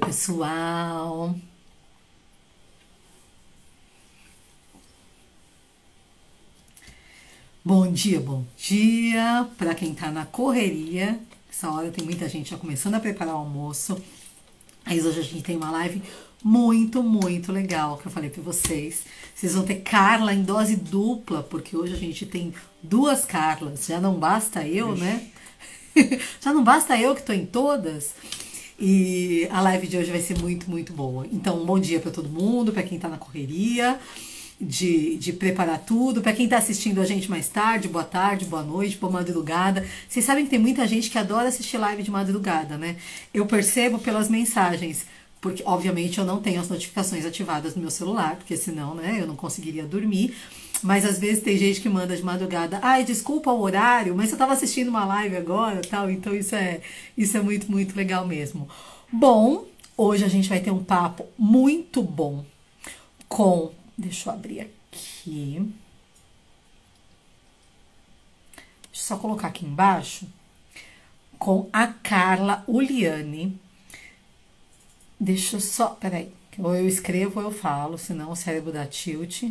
pessoal. Bom dia para quem tá na correria. Essa hora tem muita gente já começando a preparar o almoço. Mas hoje a gente tem uma live muito legal que eu falei para vocês. Vocês vão ter Carla em dose dupla, porque hoje a gente tem duas Carlas. Já não basta eu, né? Já não basta eu que tô em todas. E a live de hoje vai ser muito boa. Então, um bom dia para todo mundo, para quem tá na correria, de preparar tudo, para quem tá assistindo a gente mais tarde, boa noite, boa madrugada. Vocês sabem que tem muita gente que adora assistir live de madrugada, né? Eu percebo pelas mensagens, porque obviamente eu não tenho as notificações ativadas no meu celular, porque senão, né, eu não conseguiria dormir. Mas às vezes tem gente que manda de madrugada, ai, desculpa o horário, mas eu tava assistindo uma live agora, tal, então isso é muito legal mesmo. Bom, hoje a gente vai ter um papo muito bom com, deixa eu abrir aqui, deixa eu só colocar aqui embaixo, com a Carla Uliani. Deixa eu só, peraí, ou eu escrevo ou eu falo, senão o cérebro dá tilt.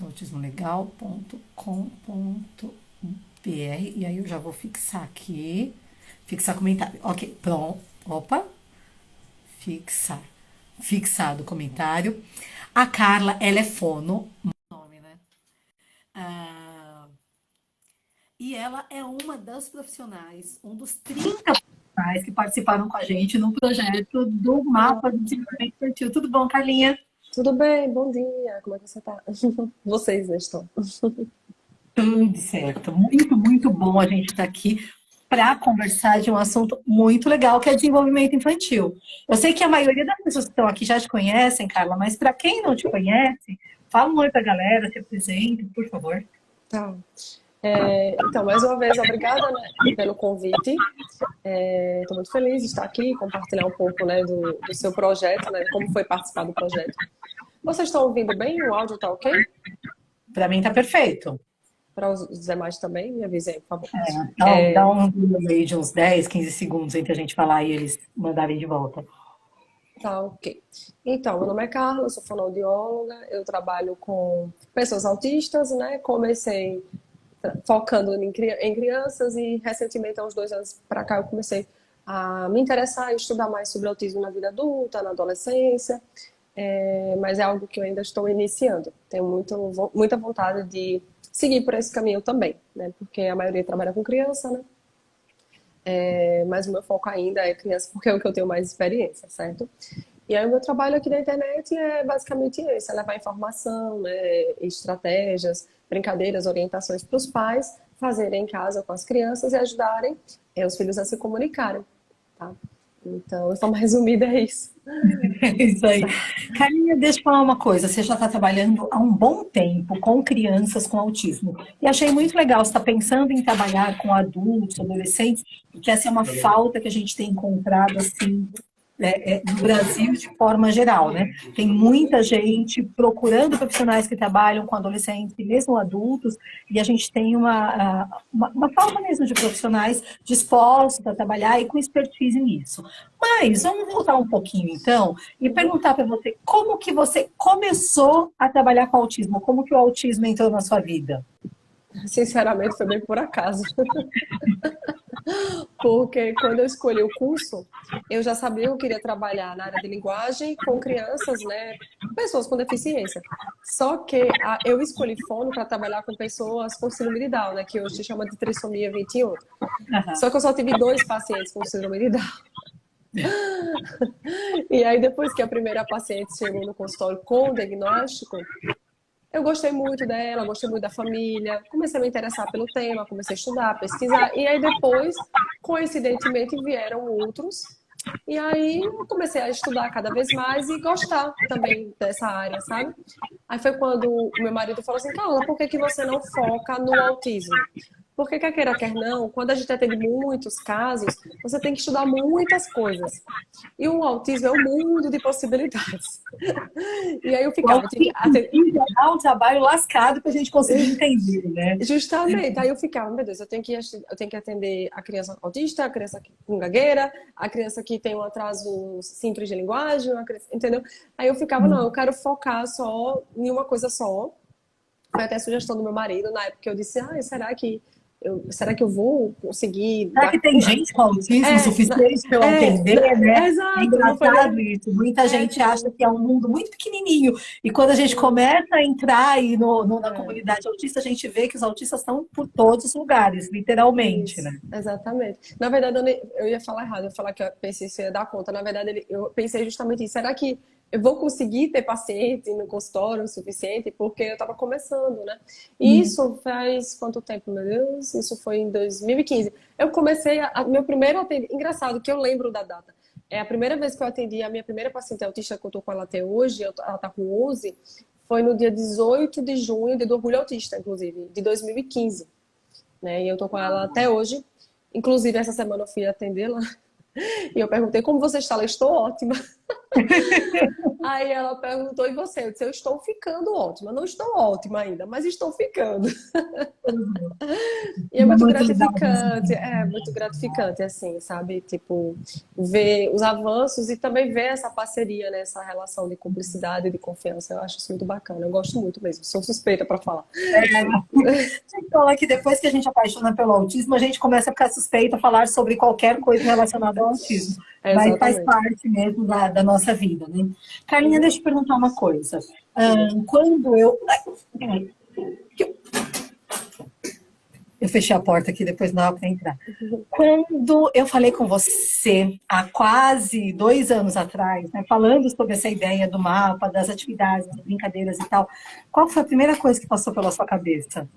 autismolegal.com.br. E aí eu já vou fixar aqui. Fixar comentário. Ok, pronto. Opa. Fixar. Fixado o comentário. A Carla, ela é fono. Nome, né? Ah, e ela é uma das profissionais, um dos 30 profissionais que participaram com a gente no projeto do Ah, Mapa do Desenvolvimento Infantil. Tudo bom, Carlinha? tudo bem? Bom dia. Como é que você tá? Vocês né, estão? Tudo certo. Muito bom a gente estar aqui para conversar de um assunto muito legal, que é desenvolvimento infantil. Eu sei que a maioria das pessoas que estão aqui já te conhecem, Carla, mas para quem não te conhece, fala um oi para a galera, se apresente, por favor. Tá. Então, mais uma vez, obrigada, né, pelo convite. Estou muito feliz de estar aqui e compartilhar um pouco, né, do seu projeto, né, como foi participar do projeto. Vocês estão ouvindo bem? O áudio tá ok? Para mim tá perfeito. Para os demais também? Me avisem, por favor. Dá um delay de uns 10, 15 segundos entre a gente falar e eles mandarem de volta. Tá, ok. Então, meu nome é Carla, eu sou fonoaudióloga, eu trabalho com pessoas autistas, né? Comecei focando em crianças e recentemente, há uns 2 anos para cá, eu comecei a me interessar e estudar mais sobre autismo na vida adulta, na adolescência, mas é algo que eu ainda estou iniciando. Tenho muita vontade de seguir por esse caminho também, né? Porque a maioria trabalha com criança, né? Mas o meu foco ainda é criança, porque é o que eu tenho mais experiência, certo? E aí o meu trabalho aqui na internet é basicamente esse, é levar informação, né, estratégias, brincadeiras, orientações para os pais fazerem em casa com as crianças e ajudarem os filhos a se comunicarem, tá? Então, de forma resumida, é isso. É isso aí. Certo. Carinha, deixa eu falar uma coisa. Você já está trabalhando há um bom tempo com crianças com autismo. E achei muito legal. Você está pensando em trabalhar com adultos, adolescentes, porque essa é uma falta que a gente tem encontrado assim, no Brasil de forma geral, né? Tem muita gente procurando profissionais que trabalham com adolescentes e mesmo adultos, e a gente tem uma falta mesmo de profissionais dispostos a trabalhar e com expertise nisso. Mas vamos voltar um pouquinho então e perguntar para você como que você começou a trabalhar com autismo, como que o autismo entrou na sua vida? Sinceramente, foi bem por acaso. Porque quando eu escolhi o curso, eu já sabia que eu queria trabalhar na área de linguagem com crianças, né, pessoas com deficiência. Só que eu escolhi fono para trabalhar com pessoas com síndrome de Down, né, que hoje se chama de trissomia 21. Só que eu só tive 2 pacientes com síndrome de Down. E aí depois que a primeira paciente chegou no consultório com o diagnóstico, eu gostei muito dela, gostei muito da família, comecei a me interessar pelo tema, comecei a estudar, pesquisar, e aí depois, coincidentemente, vieram outros, e aí eu comecei a estudar cada vez mais e gostar também dessa área, sabe? Aí foi quando o meu marido falou assim, Carla, por que que você não foca no autismo? Porque quer queira, quer não, quando a gente atende muitos casos, você tem que estudar muitas coisas. E o autismo é um mundo de possibilidades. E aí eu O ficava, eu tinha que atender. autismo dá um trabalho lascado para a gente conseguir entender, né? Justamente, aí eu ficava, meu Deus, eu tenho que atender a criança autista, a criança com gagueira, a criança que tem um atraso simples de linguagem, entendeu? Aí eu ficava, não, eu quero focar só em uma coisa só. Foi até a sugestão do meu marido, na época eu disse, será que eu vou conseguir Será que dar... tem gente com autismo suficiente para eu atender, né? É Exato, não foi engraçado nem... isso. Muita É, gente acha tipo... que é um mundo muito pequenininho. E quando a gente começa a entrar aí na É, comunidade autista, a gente vê que os autistas estão por todos os lugares, literalmente, isso, né? exatamente. Na verdade, eu ia falar errado, eu ia falar que eu pensei se ia dar conta. Na verdade, eu pensei justamente isso. Será que eu vou conseguir ter paciente no consultório o suficiente? Porque eu estava começando, né? E Hum. isso faz quanto tempo, meu Deus? Isso foi em 2015. Eu comecei meu primeiro atendimento. Engraçado que eu lembro da data. É a primeira vez que eu atendi a minha primeira paciente autista, que eu tô com ela até hoje, ela tá com 11, foi no dia 18 de junho, dia do Orgulho Autista, inclusive, de 2015, né? E eu tô com ela até hoje. Inclusive, essa semana eu fui atendê-la e eu perguntei como você está. Ela, estou ótima. Aí ela perguntou, e você? Eu disse, eu estou ficando ótima. Não estou ótima ainda, mas estou ficando. E É muito legal isso. é muito gratificante, assim, sabe? Tipo, ver os avanços e também ver essa parceria, né? Essa relação de cumplicidade e de confiança. Eu acho isso muito bacana. Eu gosto muito mesmo. Sou suspeita para falar. A gente fala que depois que a gente apaixona pelo autismo, a gente começa a ficar suspeita a falar sobre qualquer coisa relacionada ao autismo. Mas faz Exatamente. parte mesmo da nossa vida, né? Carlinha, Uhum. deixa eu te perguntar uma coisa. Diga. Quando eu. Ai, eu fechei a porta aqui, depois não dá para entrar. Quando eu falei com você há quase 2 anos atrás, né, falando sobre essa ideia do mapa, das atividades, das brincadeiras e tal, qual foi a primeira coisa que passou pela sua cabeça?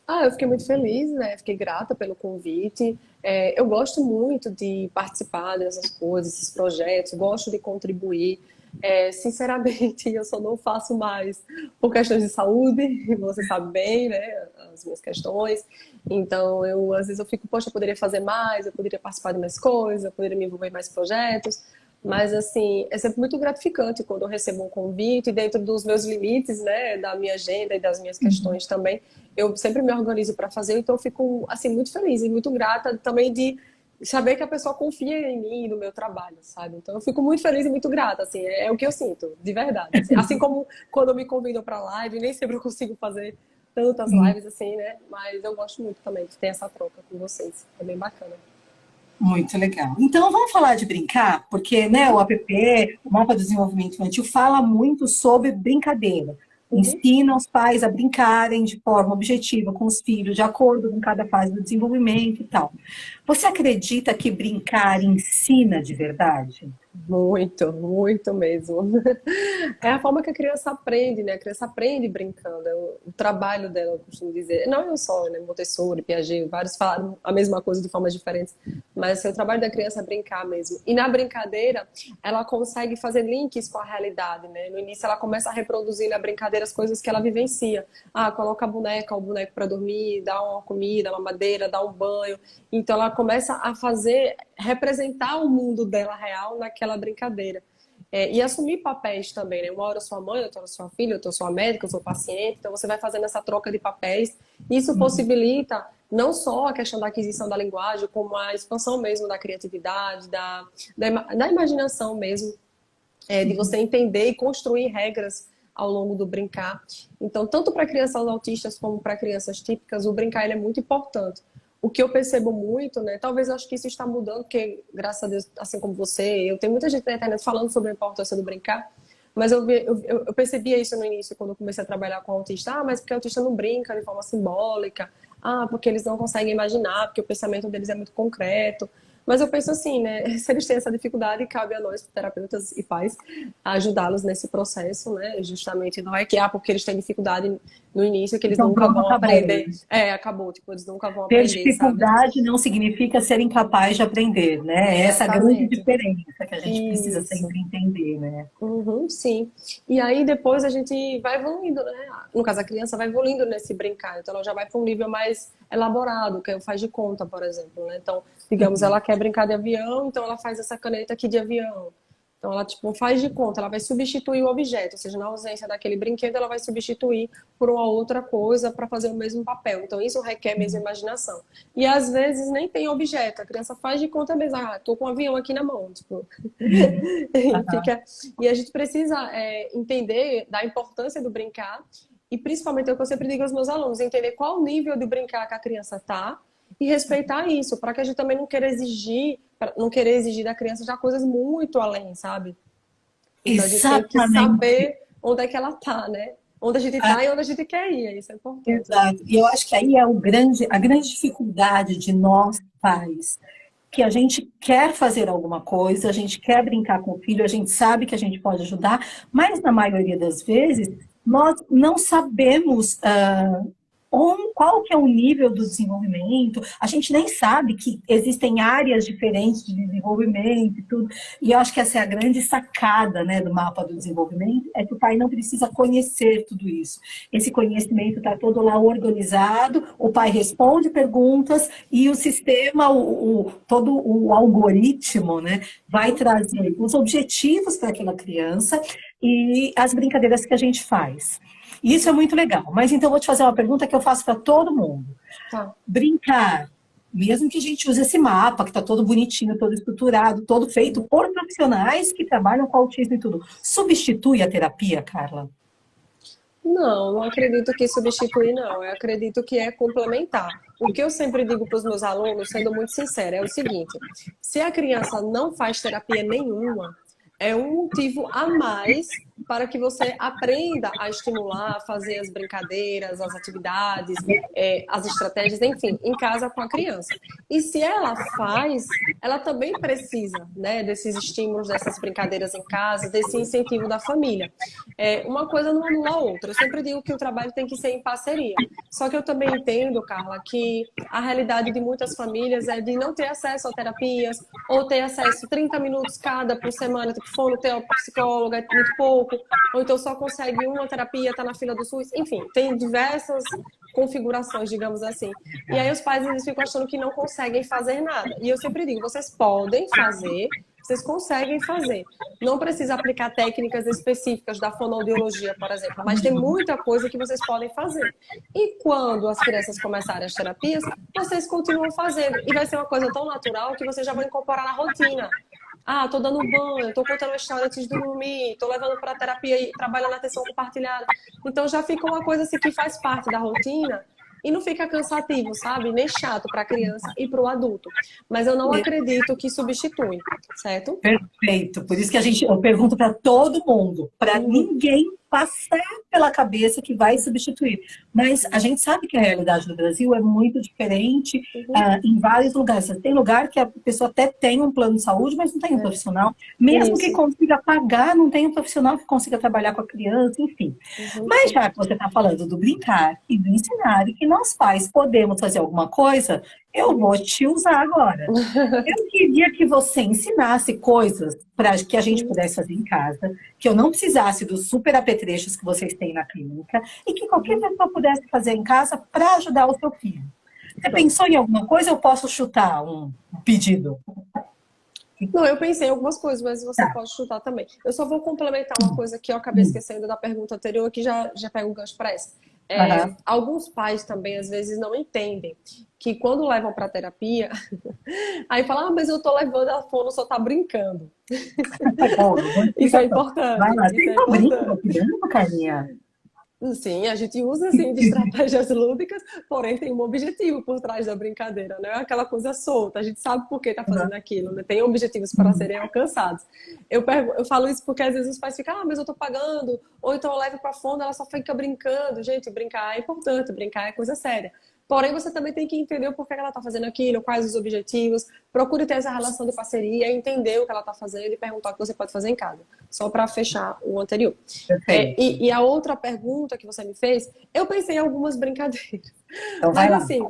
Ah, eu fiquei muito feliz, né? Fiquei grata pelo convite. É, eu gosto muito de participar dessas coisas, desses projetos, gosto de contribuir. É, sinceramente, eu só não faço mais por questões de saúde, você sabe bem, né? As minhas questões. Então, às vezes eu fico, poxa, eu poderia fazer mais, eu poderia participar de mais coisas, eu poderia me envolver em mais projetos. Mas, assim, é sempre muito gratificante quando eu recebo um convite, dentro dos meus limites, né, da minha agenda e das minhas questões também. Eu sempre me organizo para fazer, então eu fico, assim, muito feliz e muito grata também de saber que a pessoa confia em mim e no meu trabalho, sabe? Então eu fico muito feliz e muito grata, assim, é o que eu sinto, de verdade. Assim como quando me convidam para live, nem sempre eu consigo fazer tantas lives assim, né? Mas eu gosto muito também de ter essa troca com vocês. É bem bacana. Muito legal. Então vamos falar de brincar, porque né, o Uhum, APP, o Mapa do Desenvolvimento Infantil, fala muito sobre brincadeira. uhum. Ensina os pais a brincarem de forma objetiva com os filhos, de acordo com cada fase do desenvolvimento e tal. Você acredita que brincar ensina de verdade? Muito, muito mesmo. É a forma que a criança aprende, né? A criança aprende brincando. É o trabalho dela, eu costumo dizer. Não eu só, né? Montessori, Piaget, vários falaram a mesma coisa de formas diferentes. Mas assim, o trabalho da criança é brincar mesmo. E na brincadeira, ela consegue fazer links com a realidade, né? No início, ela começa a reproduzir na brincadeira as coisas que ela vivencia. Ah, coloca a boneca, o boneco para dormir, dá uma comida, uma madeira, dá um banho. Então, ela começa a fazer, representar o mundo dela real naquela brincadeira. É, e assumir papéis também, né? Uma hora eu sou a mãe, outra hora eu sou a filha, outra eu sou a médica, eu sou o paciente. Então você vai fazendo essa troca de papéis. Isso possibilita não só a questão da aquisição da linguagem, como a expansão mesmo da criatividade, da imaginação mesmo, de você entender e construir regras ao longo do brincar. Então, tanto para crianças autistas como para crianças típicas, o brincar ele é muito importante. O que eu percebo muito, né? Talvez eu acho que isso está mudando, porque, graças a Deus, assim como você, eu tenho muita gente na internet falando sobre a importância do brincar, mas eu percebia isso no início, quando eu comecei a trabalhar com autista. Ah, mas porque o autista não brinca de forma simbólica. Ah, porque eles não conseguem imaginar, porque o pensamento deles é muito concreto. Mas eu penso assim, né? Se eles têm essa dificuldade, cabe a nós, terapeutas e pais, ajudá-los nesse processo, né? Justamente não é que porque eles têm dificuldade no início, que eles Então nunca pronto, vão acabou. aprender. É, acabou, tipo, eles nunca vão Ter aprender, sabe? dificuldade não significa ser incapaz de aprender, né? É essa a grande Exatamente. diferença que a gente precisa Isso. sempre entender, né? Uhum, sim. E aí depois a gente vai evoluindo, né? No caso, a criança vai evoluindo nesse brincar. Então ela já vai para um nível mais elaborado, que é o faz de conta, por exemplo, né? Então, digamos, ela quer brincar de avião, então ela faz essa caneta aqui de avião. Então ela, tipo, faz de conta, ela vai substituir o objeto, ou seja, na ausência daquele brinquedo, ela vai substituir por uma outra coisa para fazer o mesmo papel. Então isso requer mesmo imaginação. E às vezes nem tem objeto, a criança faz de conta mesmo, ah, tô com um avião aqui na mão, tipo, Uhum. e, fica, e a gente precisa entender da importância do brincar e principalmente é o que eu sempre digo aos meus alunos, entender qual o nível de brincar que a criança tá e respeitar isso, para que a gente também não querer exigir da criança já coisas muito além, sabe? Então a gente tem que Exatamente. saber onde é que ela tá, né? Onde a gente tá e onde a gente quer ir, isso é importante. Exato. E eu acho que aí é a grande dificuldade de nós, pais, que a gente quer fazer alguma coisa, a gente quer brincar com o filho, a gente sabe que a gente pode ajudar, mas na maioria das vezes nós não sabemos qual que é o nível do desenvolvimento, a gente nem sabe que existem áreas diferentes de desenvolvimento e tudo, e eu acho que essa é a grande sacada, né, do mapa do desenvolvimento, é que o pai não precisa conhecer tudo isso. Esse conhecimento está todo lá organizado, o pai responde perguntas e o sistema, todo o algoritmo, né, vai trazer os objetivos para aquela criança e as brincadeiras que a gente faz. Isso é muito legal. Mas então eu vou te fazer uma pergunta que eu faço para todo mundo. Tá. Brincar, mesmo que a gente use esse mapa, que está todo bonitinho, todo estruturado, todo feito por profissionais que trabalham com autismo e tudo, substitui a terapia, Carla? Não, não acredito que substitui, não. Eu acredito que é complementar. O que eu sempre digo para os meus alunos, sendo muito sincera, é o seguinte: se a criança não faz terapia nenhuma, é um motivo a mais para que você aprenda a estimular, a fazer as brincadeiras, as atividades, as estratégias, enfim, em casa com a criança. E se ela faz, ela também precisa, né, desses estímulos, dessas brincadeiras em casa, desse incentivo da família. Uma coisa não anula a outra. Eu sempre digo que o trabalho tem que ser em parceria. Só que eu também entendo, Carla, que a realidade de muitas famílias é de não ter acesso a terapias, ou ter acesso 30 minutos cada por semana, tipo, fonoaudióloga, é muito pouco, ou então só consegue uma terapia, tá na fila do SUS. Enfim, tem diversas configurações, digamos assim. E aí os pais eles ficam achando que não conseguem fazer nada. E eu sempre digo, vocês podem fazer, vocês conseguem fazer. Não precisa aplicar técnicas específicas da fonoaudiologia, por exemplo, mas tem muita coisa que vocês podem fazer. E quando as crianças começarem as terapias, vocês continuam fazendo. E vai ser uma coisa tão natural que vocês já vão incorporar na rotina. Ah, tô dando banho, tô contando uma história antes de dormir, tô levando para terapia e trabalhando na atenção compartilhada. Então já fica uma coisa assim que faz parte da rotina e não fica cansativo, sabe? Nem chato para a criança e para o adulto. Mas eu não acredito que substitui, certo? Perfeito. Por isso que eu pergunto para todo mundo, para Uhum, ninguém passar pela cabeça que vai substituir. Mas a gente sabe que a realidade do Brasil é muito diferente uhum. em vários lugares. Tem lugar que a pessoa até tem um plano de saúde, mas não tem um profissional. Mesmo que Isso. consiga pagar, não tem um profissional que consiga trabalhar com a criança, enfim. Uhum. Mas já que você está falando do brincar e do ensinar, e que nós pais podemos fazer alguma coisa, eu vou te usar agora. Eu queria que você ensinasse coisas para que a gente pudesse fazer em casa, que eu não precisasse dos super apetrechos que vocês têm na clínica e que qualquer Uhum. pessoa pudesse fazer em casa para ajudar o seu filho. Você Pronto. pensou em alguma coisa? Eu posso chutar um pedido? Não, eu pensei em algumas coisas, mas você Tá. pode chutar também. Eu só vou complementar uma coisa que eu acabei esquecendo da pergunta anterior, que já pega um gancho para essa. Aham. Alguns pais também, às vezes, não entendem que quando levam para terapia, aí falam, ah, mas eu tô levando, a fono só tá brincando. Tá bom, eu vou Isso é explicar só. Vai importante, lá, isso tem é sobrinho importante. criança, Carlinha? Sim, a gente usa assim de estratégias lúdicas, porém tem um objetivo por trás da brincadeira, não é aquela coisa solta. A gente sabe por que está fazendo aquilo, né? Tem objetivos para serem alcançados. Eu falo isso porque às vezes os pais ficam, ah, mas eu tô pagando, ou então eu levo para fundo, ela só fica brincando. Gente, brincar é importante, brincar é coisa séria. Porém, você também tem que entender o porquê que ela está fazendo aquilo, quais os objetivos. Procure ter essa relação de parceria, entender o que ela está fazendo e perguntar o que você pode fazer em casa. Só para fechar o anterior. Perfeito. E a outra pergunta que você me fez, eu pensei em algumas brincadeiras. Então vai Mas lá. assim,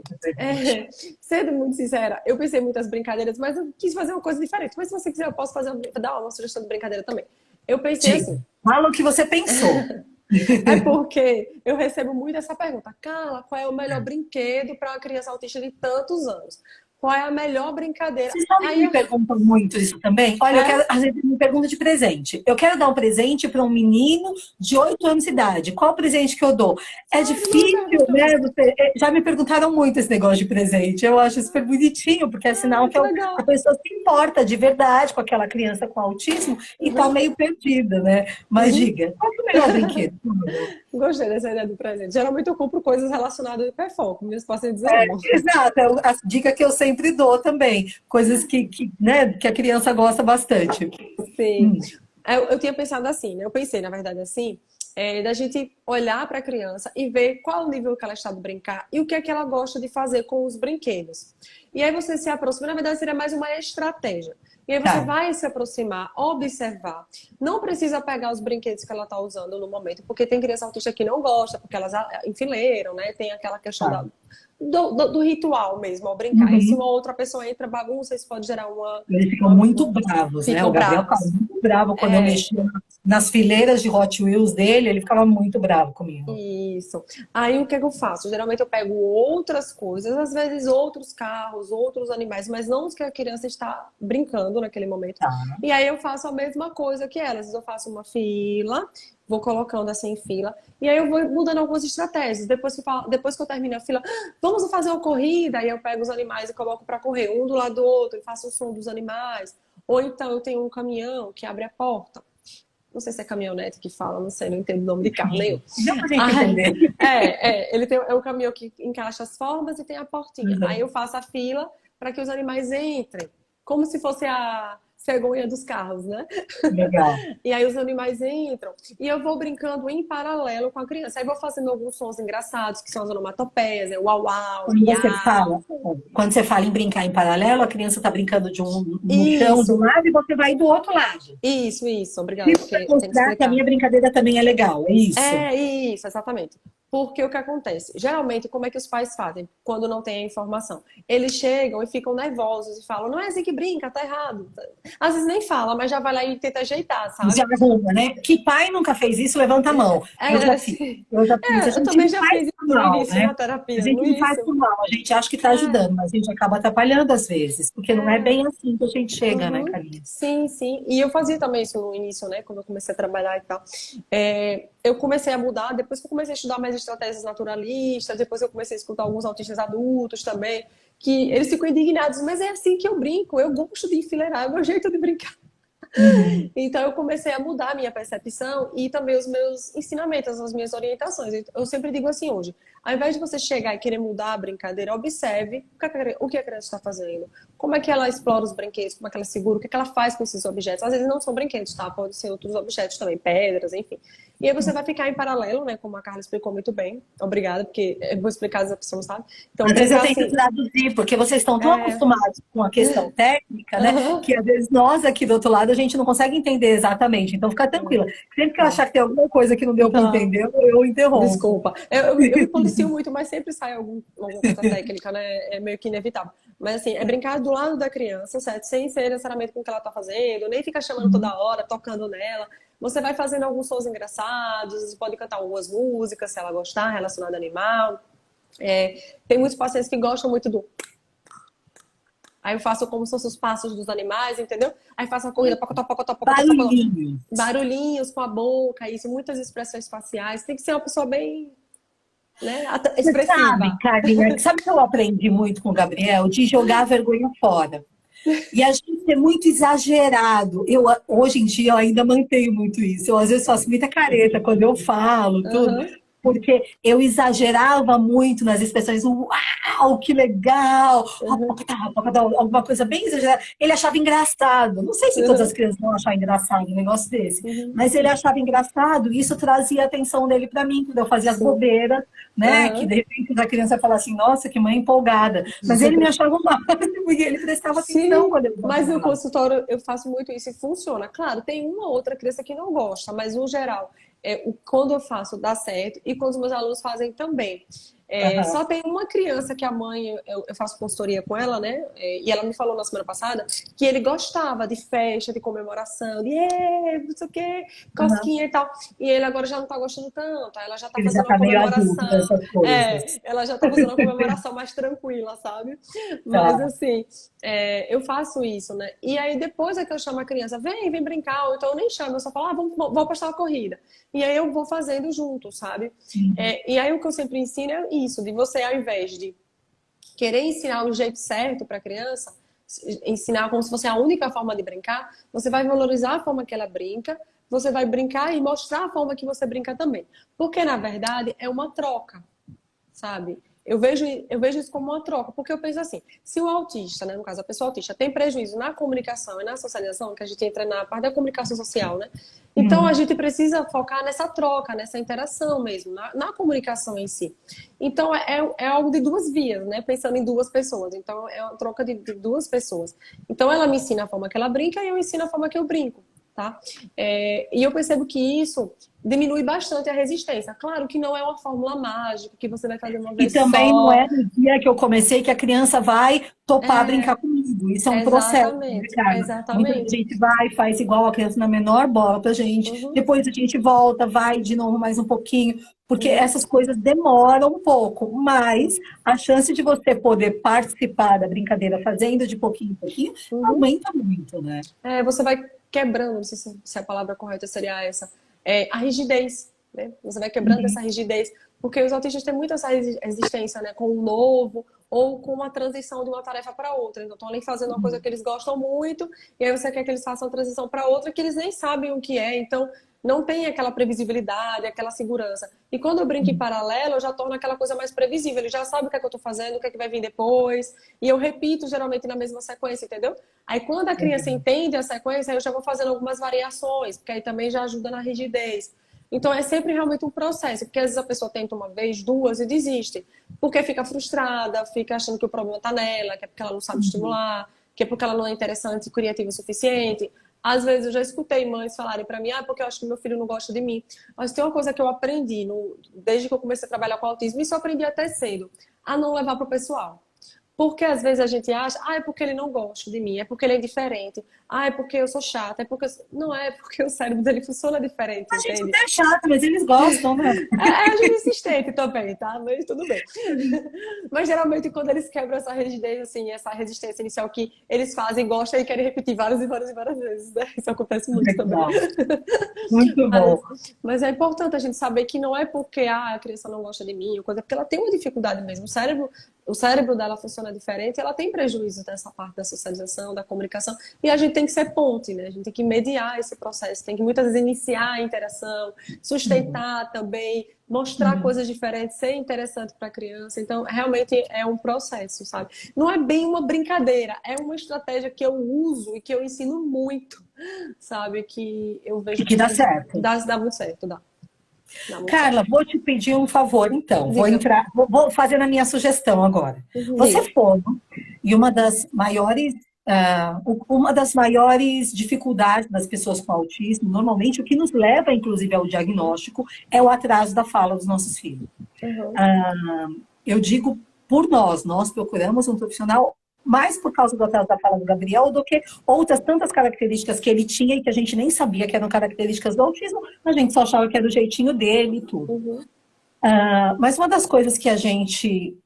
sendo muito sincera, eu pensei em muitas brincadeiras, mas eu quis fazer uma coisa diferente. Mas se você quiser, eu posso dar uma sugestão de brincadeira também. Eu pensei assim. Fala o que você pensou. É porque eu recebo muito essa pergunta. Carla, qual é o melhor brinquedo para uma criança autista de tantos anos? Qual é a melhor brincadeira? Vocês sabem que me perguntam muito isso também? Olha, às vezes me perguntam de presente. Eu quero dar um presente para um menino de 8 anos de idade. Qual presente que eu dou? É difícil, né? Já me perguntaram muito esse negócio de presente. Eu acho super bonitinho, porque é sinal que a pessoa se importa de verdade com aquela criança com autismo e tá meio perdida, né? Mas diga, qual é o melhor brinquedo? Gostei dessa ideia do presente. Geralmente eu compro coisas relacionadas ao hiperfoco. Meus pacientes amam. Exato, é a dica que eu sempre dou também. Coisas né, que a criança gosta bastante. Sim. Eu tinha pensado assim, né? Eu pensei, na verdade, assim, da gente olhar para a criança e ver qual o nível que ela está de brincar e o que é que ela gosta de fazer com os brinquedos. E aí você se aproxima, na verdade, seria mais uma estratégia. E aí você vai se aproximar, observar. Não precisa pegar os brinquedos que ela está usando no momento, porque tem criança autista que não gosta, porque elas enfileiram, né? Tem aquela questão do ritual mesmo, ao brincar. E se uma outra pessoa entra bagunça, isso pode gerar uma... Eles ficam muito bravos, né? O Gabriel ficava muito bravo quando eu mexia nas fileiras de Hot Wheels dele, ele ficava muito bravo comigo. Isso. Aí o que eu faço? Geralmente eu pego outras coisas, às vezes outros carros, outros animais, mas não os que a criança está brincando naquele momento. E aí eu faço a mesma coisa que elas. Eu faço uma fila, vou colocando assim em fila, e aí eu vou mudando algumas estratégias. Depois que eu termino a fila, vamos fazer uma corrida, aí eu pego os animais e coloco para correr um do lado do outro, e faço o som dos animais. Ou então eu tenho um caminhão que abre a porta. Não sei se é caminhonete que fala, não sei, não entendo o nome de carro nenhum. Dá pra gente entender. Ele é um caminhão que encaixa as formas e tem a portinha. Aí eu faço a fila para que os animais entrem, como se fosse a cegonha dos carros, né? Legal. E aí os animais entram. E eu vou brincando em paralelo com a criança. Aí vou fazendo alguns sons engraçados, que são as onomatopeias, uau, uau, Quando você fala em brincar em paralelo, a criança está brincando de um chão de um lado e você vai do outro lado. Isso. Obrigada. Que a minha brincadeira também é legal, é isso? É isso, exatamente. Porque o que acontece? Geralmente, como é que os pais fazem quando não tem a informação? Eles chegam e ficam nervosos e falam, não é assim que brinca, tá errado. Às vezes nem fala, mas já vai lá e tenta ajeitar, sabe? Já arruma, né? Que pai nunca fez isso? Levanta a mão. Eu já fiz. Eu também já fiz isso no início na terapia. A gente não faz por mal, a gente acha que está ajudando, mas a gente acaba atrapalhando às vezes, porque não é bem assim que a gente chega, né, Karine? Sim. E eu fazia também isso no início, né? Quando eu comecei a trabalhar e tal. Eu comecei a mudar, depois que eu comecei a estudar mais estratégias naturalistas, depois eu comecei a escutar alguns autistas adultos também, que eles ficam indignados, mas é assim que eu brinco, eu gosto de enfileirar, é o meu jeito de brincar. Então eu comecei a mudar a minha percepção e também os meus ensinamentos, as minhas orientações. Eu sempre digo assim hoje, ao invés de você chegar e querer mudar a brincadeira, observe o que a criança está fazendo, como é que ela explora os brinquedos, como é que ela segura, o que é que ela faz com esses objetos. Às vezes não são brinquedos, tá? Pode ser outros objetos também, pedras, enfim. E aí você vai ficar em paralelo, né? Como a Carla explicou muito bem. Obrigada, porque eu vou explicar as pessoas, sabe? Então, às vezes eu tenho que traduzir, porque vocês estão tão acostumados com a questão técnica, né? Que às vezes nós aqui do outro lado a gente não consegue entender exatamente. Então fica tranquila. Sempre que eu achar que tem alguma coisa que não deu para entender, eu interrompo. Desculpa. Eu me policio muito, mas sempre sai alguma coisa técnica, né? É meio que inevitável. Mas assim, é brincar do lado da criança, certo? Sem ser necessariamente com o que ela tá fazendo, nem ficar chamando toda hora, tocando nela. Você vai fazendo alguns sons engraçados, você pode cantar algumas músicas, se ela gostar, relacionada ao animal. Tem muitos pacientes que gostam muito do... Aí eu faço como se fossem os passos dos animais, entendeu? Aí faço a corrida, barulhinhos com a boca, isso, muitas expressões faciais. Tem que ser uma pessoa bem... né? Expressiva. Sabe, Carlinha, sabe que eu aprendi muito com o Gabriel? De jogar a vergonha fora. E a gente é muito exagerado. Hoje em dia, eu ainda mantenho muito isso. Eu, às vezes, faço muita careta quando eu falo, tudo. porque eu exagerava muito nas expressões, uau, que legal, Uhum. alguma coisa bem exagerada. Ele achava engraçado. Não sei se todas as Uhum. crianças vão achar engraçado um negócio desse, Uhum. mas ele achava engraçado e isso trazia a atenção dele para mim, quando eu fazia as Sim. bobeiras, né? Que Aham. de repente a criança fala assim, nossa, que mãe empolgada. Mas ele me achava mal, porque ele prestava atenção Sim, quando eu mas no falava. consultório eu faço muito isso e funciona. Claro, tem uma outra criança que não gosta, mas no geral, quando eu faço dá certo e quando os meus alunos fazem também. Aham. Só tem uma criança que a mãe, eu faço consultoria com ela, né? E ela me falou na semana passada que ele gostava de festa, de comemoração, de não sei o quê, Aham. cosquinha e tal. E ele agora já não tá gostando tanto, ela já tá Ele já fazendo uma está meio adulto comemoração. dessas coisas. Ela já tá fazendo uma comemoração mais tranquila, sabe? Mas Tá. assim, eu faço isso, né? E aí depois é que eu chamo a criança, vem brincar, ou então eu nem chamo, eu só falo, vou apostar uma corrida. E aí eu vou fazendo junto, sabe? Uhum. E aí o que eu sempre ensino é isso, de você, ao invés de querer ensinar o jeito certo para a criança, ensinar como se fosse a única forma de brincar, você vai valorizar a forma que ela brinca, você vai brincar e mostrar a forma que você brinca também. Porque, na verdade, é uma troca, sabe? Eu vejo isso como uma troca, porque eu penso assim, se o autista, né, no caso a pessoa autista, tem prejuízo na comunicação e na socialização, que a gente entra na parte da comunicação social, né? Então a Uhum. gente precisa focar nessa troca, nessa interação mesmo, na comunicação em si. Então é algo de duas vias, né? Pensando em duas pessoas. Então é uma troca de duas pessoas. Então ela me ensina a forma que ela brinca e eu ensino a forma que eu brinco, tá? E eu percebo que isso diminui bastante a resistência. Claro que não é uma fórmula mágica que você vai fazer uma E vez também não só. é no dia que eu comecei que a criança vai topar brincar É, comigo. Isso é um processo, né, exatamente, Carla? Muitas vezes a exatamente. gente vai, faz igual a criança na menor bola pra gente, Uhum, depois a gente volta, vai de novo mais um pouquinho, porque uhum, essas coisas demoram um pouco, mas a chance de você poder participar da brincadeira fazendo de pouquinho em pouquinho uhum. aumenta muito, né? Você vai quebrando, não sei se a palavra correta seria essa, a rigidez, né? Você vai quebrando essa rigidez, porque os autistas têm muito essa resistência, né, com o novo ou com a transição de uma tarefa para outra. Então, estão ali fazendo uma coisa que eles gostam muito, e aí você quer que eles façam a transição para outra que eles nem sabem o que é. Então, não tem aquela previsibilidade, aquela segurança. E quando eu brinco em paralelo, eu já torno aquela coisa mais previsível. Ele já sabe o que é que eu estou fazendo, o que é que vai vir depois. E eu repito geralmente na mesma sequência, entendeu? Aí quando a criança entende a sequência, eu já vou fazendo algumas variações, porque aí também já ajuda na rigidez. Então é sempre realmente um processo, porque às vezes a pessoa tenta uma vez, duas e desiste, porque fica frustrada, fica achando que o problema está nela, que é porque ela não sabe estimular, que é porque ela não é interessante e criativa o suficiente. Às vezes eu já escutei mães falarem para mim, porque eu acho que meu filho não gosta de mim. Mas tem uma coisa que eu aprendi, desde que eu comecei a trabalhar com autismo, isso eu aprendi até cedo, a não levar para o pessoal. Porque às vezes a gente acha, é porque ele não gosta de mim, é porque ele é diferente, é porque eu sou chata, é porque. Não é porque o cérebro dele funciona diferente, A gente entende? até é chato, mas eles gostam, né? A gente insistente também, tá? Mas tudo bem. Mas geralmente quando eles quebram essa rigidez, assim, essa resistência inicial que eles fazem, gostam e querem repetir várias e várias e várias vezes, né? Isso acontece muito também. Legal. Muito bom. Mas é importante a gente saber que não é porque a criança não gosta de mim, ou coisa, porque ela tem uma dificuldade mesmo. O cérebro dela funciona diferente, e ela tem prejuízo dessa parte da socialização, da comunicação, e a gente tem que ser ponte, né? A gente tem que mediar esse processo, tem que muitas vezes iniciar a interação, Uhum. sustentar também, mostrar Uhum. coisas diferentes, ser interessante para a criança. Então, realmente é um processo, sabe? Não é bem uma brincadeira, é uma estratégia que eu uso e que eu ensino muito, sabe? Que eu E vejo que que dá certo. dá muito certo, dá muito Carla, certo. vou te pedir um favor, então. Vou Diga, entrar, vou fazer a minha sugestão agora. Você diga. fono e uma das maiores dificuldades das pessoas com autismo, normalmente, o que nos leva, inclusive, ao diagnóstico, é o atraso da fala dos nossos filhos. Uhum, Eu digo por nós procuramos um profissional mais por causa do atraso da fala do Gabriel do que outras tantas características que ele tinha e que a gente nem sabia que eram características do autismo, a gente só achava que era o jeitinho dele e tudo. uhum, Mas uma das coisas que a gente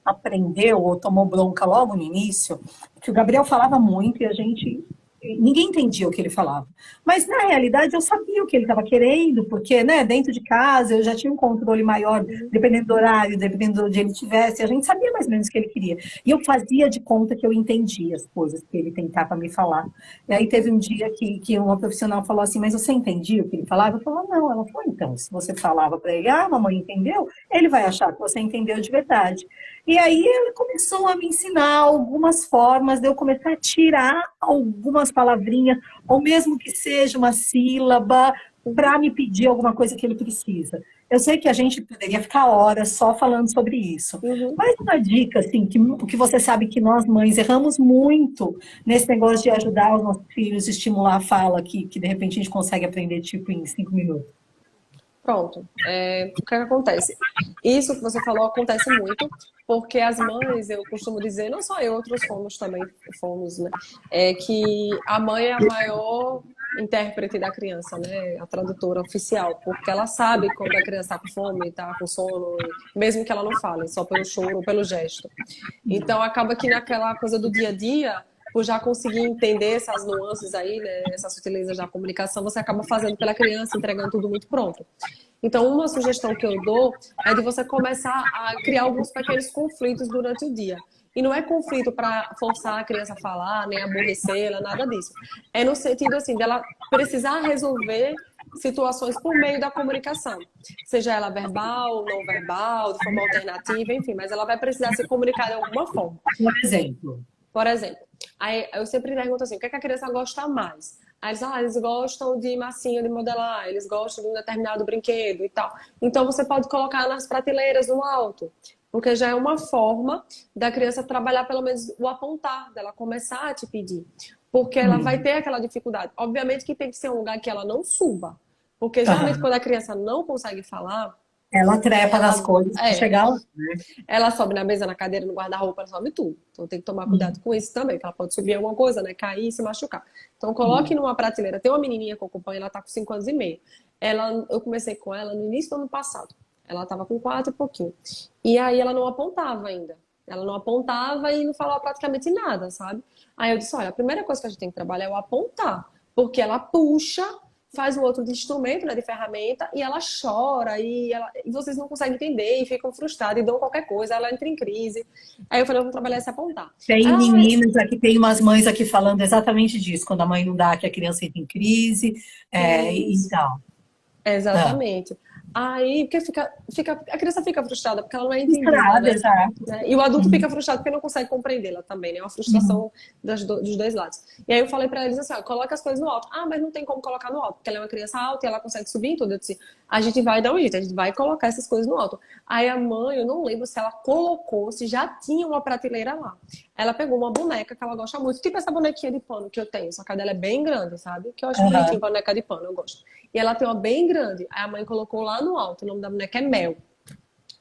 aprendeu ou tomou bronca logo no início, que o Gabriel falava muito e a gente ninguém entendia o que ele falava. Mas, na realidade, eu sabia o que ele estava querendo, porque, né, dentro de casa eu já tinha um controle maior, Uhum. dependendo do horário, dependendo de onde ele estivesse, a gente sabia mais ou menos o que ele queria. E eu fazia de conta que eu entendia as coisas que ele tentava me falar. E aí teve um dia que uma profissional falou assim, mas você entendia o que ele falava? Eu falei, não. Ela falou, então, se você falava para ele, ah, mamãe entendeu, ele vai achar que você entendeu de verdade. E aí ele começou a me ensinar algumas formas de eu começar a tirar algumas palavrinhas, ou mesmo que seja uma sílaba, Uhum. para me pedir alguma coisa que ele precisa. Eu sei que a gente poderia ficar horas só falando sobre isso, Uhum. mas uma dica, assim, que você sabe que nós mães erramos muito nesse negócio de ajudar os nossos filhos, estimular a fala, que de repente a gente consegue aprender, tipo, em 5 minutos. Pronto. O que é que acontece? Isso que você falou acontece muito, porque as mães, eu costumo dizer, não só eu, outros fomos também, fomos, né? É que a mãe é a maior intérprete da criança, né? A tradutora oficial, porque ela sabe quando a criança está com fome, está com sono, mesmo que ela não fale, só pelo choro ou pelo gesto. Então acaba que naquela coisa do dia a dia, por já conseguir entender essas nuances aí, né, essas sutilezas da comunicação, você acaba fazendo pela criança, entregando tudo muito pronto. Então, uma sugestão que eu dou é de você começar a criar alguns pequenos conflitos durante o dia. E não é conflito para forçar a criança a falar, nem aborrecê-la, nada disso. É no sentido assim, dela precisar resolver situações por meio da comunicação. Seja ela verbal, não verbal, de forma alternativa, enfim, mas ela vai precisar se comunicar de alguma forma. Por exemplo, Por exemplo, aí eu sempre pergunto assim, o que é que a criança gosta mais? Aí eles gostam de massinha de modelar, eles gostam de um determinado brinquedo e tal. Então você pode colocar nas prateleiras no alto, porque já é uma forma da criança trabalhar pelo menos o apontar, dela começar a te pedir. Porque ela vai ter aquela dificuldade. Obviamente que tem que ser um lugar que ela não suba. Porque geralmente aham, quando a criança não consegue falar, ela trepa nas ela coisas para é, chegar lá, né? ela sobe na mesa, na cadeira, no guarda-roupa, ela sobe tudo. Então tem que tomar cuidado com isso também, que ela pode subir alguma coisa, né? Cair e se machucar. Então coloque numa prateleira. Tem uma menininha que eu acompanho, ela tá com 5 anos e meio. Eu comecei com ela no início do ano passado. Ela tava com 4 e pouquinho. E aí ela não apontava ainda. Ela não apontava e não falava praticamente nada, sabe? Aí eu disse, olha, a primeira coisa que a gente tem que trabalhar é o apontar. Porque ela puxa, faz o outro de instrumento, né, de ferramenta, e ela chora, e vocês não conseguem entender, e ficam frustrados, e dão qualquer coisa, ela entra em crise. Aí eu falei, vamos trabalhar esse apontar. Tem Ah, meninas aqui, tem umas mães aqui falando exatamente disso, quando a mãe não dá, que a criança entra em crise, e isso. tal. Ah, Exatamente. Aí porque a criança fica frustrada porque ela não é entendida, frustrada, né? exato. Né? E o adulto fica frustrado porque não consegue compreendê-la também, né? É uma frustração dos dois lados. E aí eu falei pra eles assim, ó, coloca as coisas no alto. Ah, mas não tem como colocar no alto, porque ela é uma criança alta e ela consegue subir em tudo. Eu disse, a gente vai dar um jeito, a gente vai colocar essas coisas no alto. Aí a mãe, eu não lembro se ela colocou, se já tinha uma prateleira lá. Ela pegou uma boneca que ela gosta muito, tipo essa bonequinha de pano que eu tenho, só que a dela é bem grande, sabe? Que eu acho bonitinho, Aham. boneca de pano, eu gosto. E ela tem uma bem grande. Aí a mãe colocou lá no alto. O nome da boneca é Mel.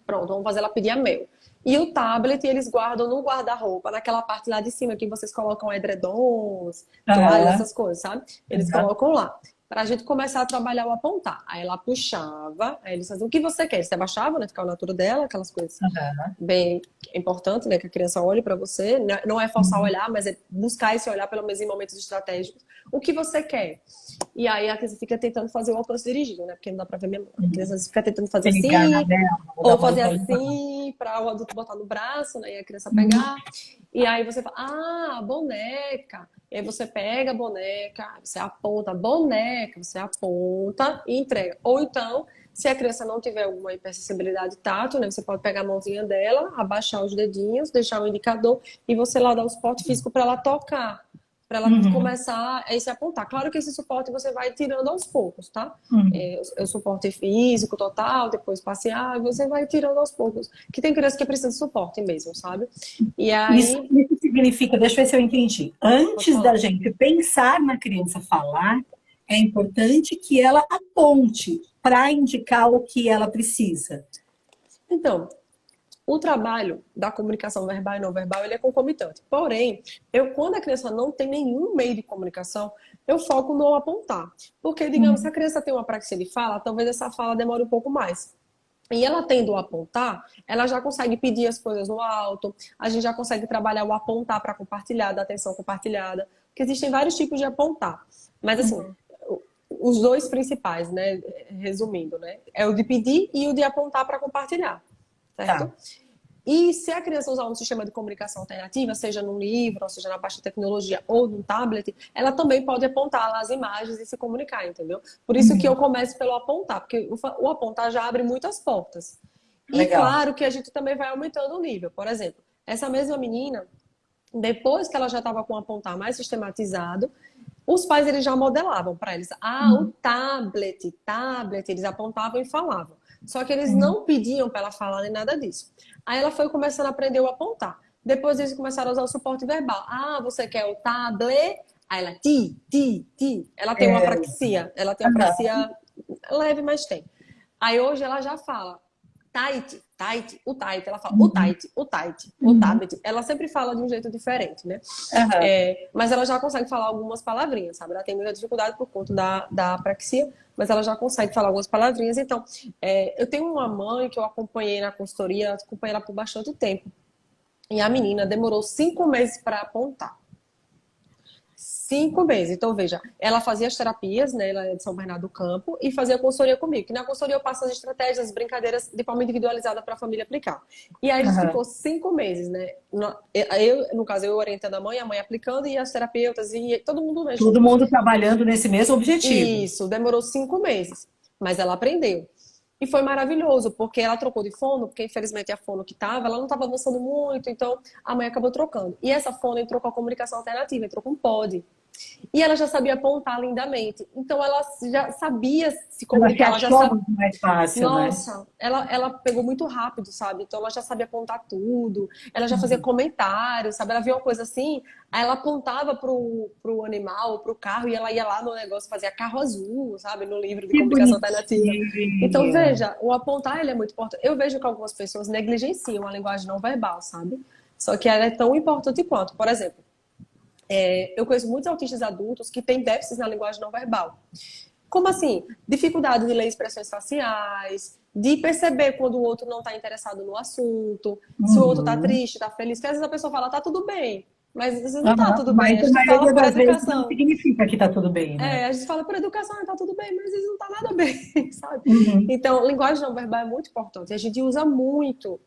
Pronto, vamos fazer ela pedir a Mel. E o tablet eles guardam no guarda-roupa, naquela parte lá de cima que vocês colocam edredons, toalhas, Aham. essas coisas, sabe? Eles Aham. colocam lá. Pra gente começar a trabalhar o apontar. Aí ela puxava, aí eles faziam o que você quer. Você abaixava, né? Ficava na altura dela, aquelas coisas Aham. bem importante, né? Que a criança olhe para você. Não é forçar o olhar, mas é buscar esse olhar, pelo menos em momentos estratégicos. O que você quer? E aí a criança fica tentando fazer o alcance dirigido, né? Porque não dá para ver minha mão. A criança fica tentando fazer Ligar na assim, dela, vou dar ou uma fazer limpa. assim, para o adulto botar no braço, né? E a criança pegar. E aí você fala, ah, boneca. E aí você pega a boneca, você aponta a boneca, você aponta e entrega. Ou então, se a criança não tiver alguma hipersensibilidade tátil, né, você pode pegar a mãozinha dela, abaixar os dedinhos, deixar o indicador e você lá dar o suporte físico para ela tocar, para ela Uhum. começar a se apontar. Claro que esse suporte você vai tirando aos poucos, tá? Uhum. O suporte físico total, depois parcial, você vai tirando aos poucos. Que tem criança que precisa de suporte mesmo, sabe? E aí, Isso significa, deixa eu ver se eu entendi. pode Antes da falar. gente pensar na criança falar, é importante que ela aponte para indicar o que ela precisa. Então, o trabalho da comunicação verbal e não verbal, ele é concomitante. Porém, quando a criança não tem nenhum meio de comunicação, eu foco no apontar. Porque, digamos, se a criança tem uma praxia de fala, talvez essa fala demore um pouco mais. E ela tendo o apontar, ela já consegue pedir as coisas no alto, a gente já consegue trabalhar o apontar para compartilhar, da atenção compartilhada. que existem vários tipos de apontar. Mas, assim, os dois principais, né, resumindo, né, é o de pedir e o de apontar para compartilhar, certo? Tá. E se a criança usar um sistema de comunicação alternativa, seja num livro, ou seja na parte de tecnologia ou num tablet, ela também pode apontar lá as imagens e se comunicar, entendeu? Por isso que eu começo pelo apontar, porque o apontar já abre muitas portas. E Legal. claro que a gente também vai aumentando o nível. Por exemplo, essa mesma menina, depois que ela já estava com o apontar mais sistematizado, os pais eles já modelavam para eles. Ah, o tablet, eles apontavam e falavam. Só que eles não pediam para ela falar nem nada disso. Aí ela foi começando a aprender o apontar. Depois eles começaram a usar o suporte verbal. Ah, você quer o tablet? Aí ela, ti. Ela tem uma apraxia. Ela tem uma apraxia leve, mas tem. Aí hoje ela já fala tight, o tight. Ela fala o tight, o tablet. Ela sempre fala de um jeito diferente, né? Mas ela já consegue falar algumas palavrinhas, sabe? Ela tem muita dificuldade por conta da apraxia, mas ela já consegue falar algumas palavrinhas. Então, eu tenho uma mãe que eu acompanhei na consultoria, acompanhei ela por bastante tempo. E a menina demorou 5 meses para apontar. 5 meses. Então, veja, ela fazia as terapias, né? Ela é de São Bernardo do Campo, e fazia consultoria comigo. Que na consultoria eu passo as estratégias, as brincadeiras de forma individualizada para a família aplicar. E aí a gente ficou 5 meses, né? No caso, eu orientando a mãe aplicando, e as terapeutas, e todo mundo mesmo. Todo mundo trabalhando nesse mesmo objetivo. Isso, demorou 5 meses. Mas ela aprendeu. E foi maravilhoso, porque ela trocou de fono, porque infelizmente a fono que estava, ela não estava avançando muito, então a mãe acabou trocando. E essa fono entrou com a comunicação alternativa, entrou com pod. E ela já sabia apontar lindamente. Então ela já sabia se comunicar. Ela Ela já achou sabia. muito mais fácil, Nossa, né? ela pegou muito rápido, sabe? Então ela já sabia apontar tudo. Ela já fazia comentários, sabe? Ela via uma coisa assim, aí ela apontava pro animal, pro carro, e ela ia lá no negócio, fazia carro azul, sabe? No livro de Que comunicação alternativa. Então, bonitinho. veja, o apontar ele é muito importante. Eu vejo que algumas pessoas negligenciam a linguagem não verbal, sabe? Só que ela é tão importante quanto. Por exemplo, eu conheço muitos autistas adultos que têm déficits na linguagem não verbal. Como assim? Dificuldade de ler expressões faciais, de perceber quando o outro não está interessado no assunto, se o outro está triste, está feliz. Porque às vezes a pessoa fala, tá tudo bem, mas às vezes não tá tudo bem. Mas A a gente fala maioria por das vezes não educação. significa que tá tudo bem, né? A gente fala por educação, tá tudo bem, mas às vezes não tá nada bem, sabe? Uhum. Então, linguagem não verbal é muito importante. A gente usa muito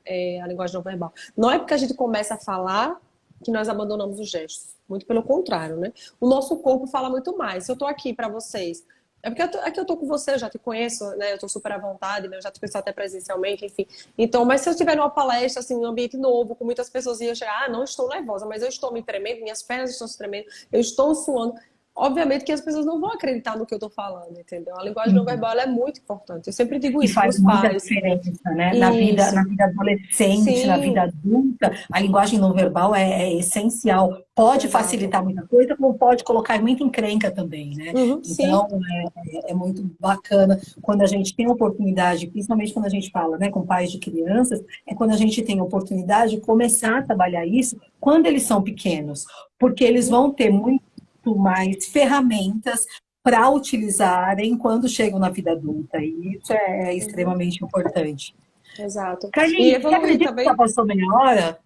a linguagem não verbal. Não é porque a gente começa a falar que nós abandonamos os gestos. Muito pelo contrário, né? O nosso corpo fala muito mais. Se eu tô aqui para vocês, é porque aqui eu tô com você, eu já te conheço, né? Eu tô super à vontade, né? Eu já te conheço até presencialmente, enfim. Então, mas se eu estiver numa palestra, assim, num ambiente novo, com muitas pessoas, e eu chegar, não estou nervosa, mas eu estou me tremendo, minhas pernas estão se tremendo, eu estou suando. Obviamente que as pessoas não vão acreditar no que eu tô falando, entendeu? A linguagem não verbal ela é muito importante. Eu sempre digo E isso para faz os muita pais. diferença, né? Isso. Na vida adolescente, na vida Sim, adulta, a linguagem não verbal é essencial. Pode exato. facilitar muita coisa, como pode colocar muita encrenca também, né? Uhum, sim. Então, é muito bacana quando a gente tem a oportunidade, principalmente quando a gente fala, né, com pais de crianças, é quando a gente tem a oportunidade de começar a trabalhar isso quando eles são pequenos, porque eles vão ter muito mais ferramentas para utilizarem quando chegam na vida adulta. E isso é Uhum, extremamente importante. exato. E Carlinhos, você evoluir acredita que já também. passou meia hora?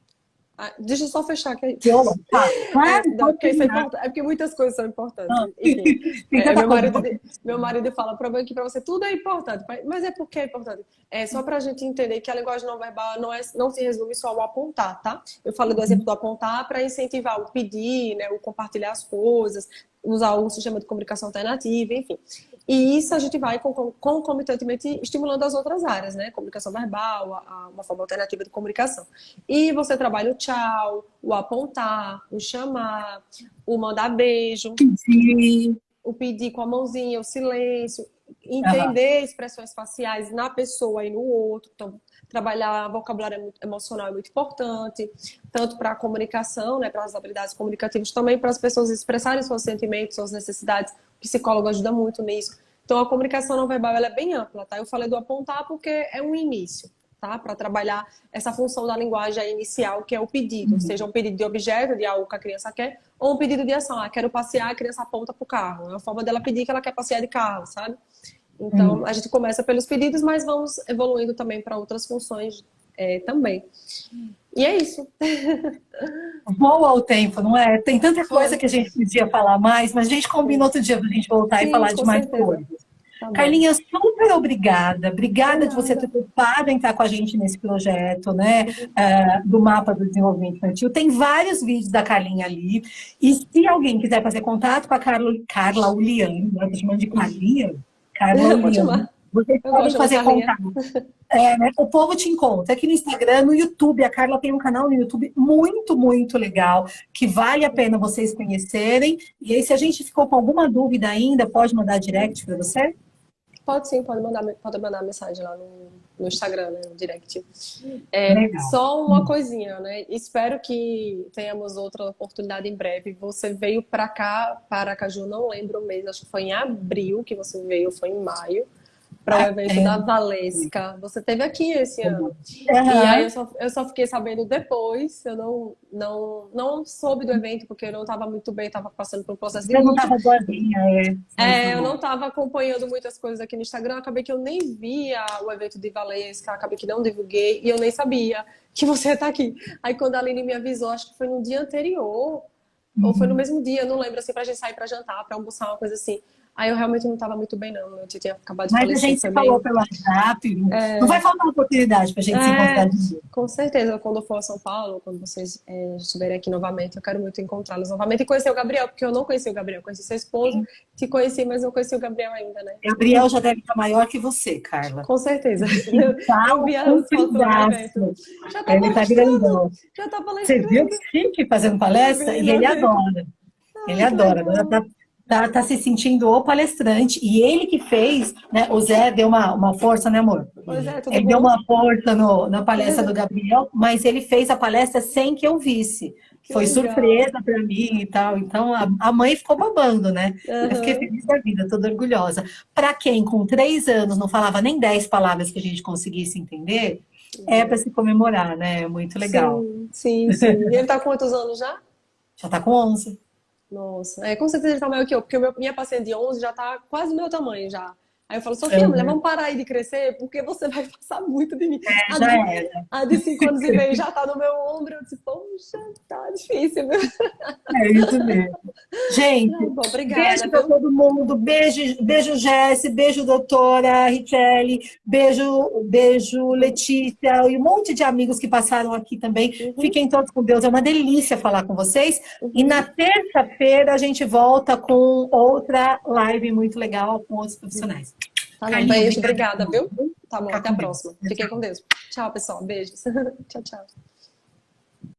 Deixa eu só fechar aqui. Violão, tá? Claro, Não, pode porque isso é terminar. importante. É porque muitas coisas são importantes. Ah, Enfim, tem tanta meu coisa marido, para meu marido fala aqui para você, tudo é importante. Mas é porque é importante. É só para a gente entender que a linguagem não verbal não se resume só ao apontar, tá? Eu falei do exemplo do apontar para incentivar o pedir, né, o compartilhar as coisas, usar o sistema de comunicação alternativa, enfim. E isso a gente vai concomitantemente estimulando as outras áreas, né? Comunicação verbal, uma forma alternativa de comunicação. E você trabalha o tchau, o apontar, o chamar, o mandar beijo, pedir. o pedir com a mãozinha, o silêncio, Aham. entender expressões faciais na pessoa e no outro. Então, trabalhar vocabulário emocional é muito importante, tanto para a comunicação, né, para as habilidades comunicativas, também para as pessoas expressarem seus sentimentos, suas necessidades. O psicólogo ajuda muito nisso. Então, a comunicação não verbal ela é bem ampla, tá? Eu falei do apontar porque é um início, tá? Para trabalhar essa função da linguagem inicial, que é o pedido, seja um pedido de objeto, de algo que a criança quer, ou um pedido de ação. Ah, quero passear, a criança aponta para o carro. É a forma dela pedir que ela quer passear de carro, sabe? Então, a gente começa pelos pedidos, mas vamos evoluindo também para outras funções também. E é isso. Voa o tempo, não é? Tem tanta coisa Foi. que a gente podia falar mais, mas a gente combina outro dia pra gente voltar e Sim, falar de com mais certeza. coisas. Tá bom. Carlinha, super obrigada. Por Obrigada de você ter nada. topado entrar com a gente nesse projeto, né? Do Mapa do Desenvolvimento Infantil. Tem vários vídeos da Carlinha ali. E se alguém quiser fazer contato com a Carla Uliano, né? Tô chamando de Carlinha, Carla Pode Uliano, chamar. vocês Eu podem gosto da fazer Carlinha. contato. Né? O povo te encontra aqui no Instagram, no YouTube. A Carla tem um canal no YouTube muito, muito legal, que vale a pena vocês conhecerem. E aí, se a gente ficou com alguma dúvida ainda, pode mandar direct para você? Pode sim, pode mandar mensagem lá no Instagram, né, no direct. Legal. Só uma coisinha, né? Espero que tenhamos outra oportunidade em breve. Você veio para cá, para Aracaju, não lembro o mês, acho que foi em abril que você veio, foi em maio, para o Ah, evento da Valesca. Você esteve aqui esse ano. E aí Aham. eu só fiquei sabendo depois, eu não soube do evento porque eu não estava muito bem, estava passando por um processo de Você não luto. estava boazinha, é. Mas Eu não não. estava acompanhando muitas coisas aqui no Instagram, acabei que eu nem via o evento de Valesca, acabei que não divulguei e eu nem sabia que você está aqui. Aí quando a Aline me avisou, acho que foi no dia anterior, ou foi no Uhum. mesmo dia, não lembro, assim, pra gente sair pra jantar, pra almoçar, uma coisa assim. Aí eu realmente não estava muito bem, não. Meu tio tinha acabado de Mas a falecer, gente foi se falou bem. pelo WhatsApp. Não vai faltar oportunidade para a gente se encontrar É, de novo. com certeza, quando eu for a São Paulo, quando vocês estiverem aqui novamente, eu quero muito encontrá-los novamente e conhecer o Gabriel, porque eu não conheci o Gabriel, conheci seu esposo, te conheci, mas não conheci o Gabriel ainda, né? Gabriel já deve estar maior que você, Carla. Com certeza. Tá Eu um vi as fotos lá do evento. compridaço. Já tá Ele tá palestrando, grandão. já tá Você viu que palestrando. chique fazendo Eu palestra? vi, E não ele vi. adora. Ele Ai, que adora. Agora legal. tá se sentindo o palestrante. E ele que fez, né? O Zé deu uma força, né, amor? Pois é, tudo Ele deu bom? uma força na palestra do Gabriel, mas ele fez a palestra sem que eu visse. Que Foi legal. surpresa para mim e tal. Então a mãe ficou babando, né? Eu fiquei Aham. feliz da vida, toda orgulhosa. Para quem com 3 anos não falava nem 10 palavras que a gente conseguisse entender, é para se comemorar, né? É muito legal. Sim, sim, sim. E ele tá com quantos anos já? Já tá com 11. Nossa, com certeza ele tá maior que eu, porque minha paciente de 11 já tá quase do meu tamanho já. Aí eu falo, Sofia, mulher, vamos parar aí de crescer, porque você vai passar muito de mim. A Já de, era. a de 5 anos e meio já tá no meu ombro. Eu disse, poxa, tá difícil, viu? É isso mesmo. Gente, Tá bom, obrigada, beijo para viu? todo mundo. Beijo, beijo, Jesse. Beijo, doutora Richelle. Beijo, beijo, Letícia. E um monte de amigos que passaram aqui também. Uhum, Fiquem todos com Deus. É uma delícia falar com vocês. E na uhum. terça-feira a gente volta com outra live muito legal com outros profissionais. Tá bom, Carlinha, beijo, obrigada. obrigada, viu? Tá bom, Fica até a com Deus. próxima. Fiquem com Deus. Tchau, pessoal. Beijos. Tchau, tchau.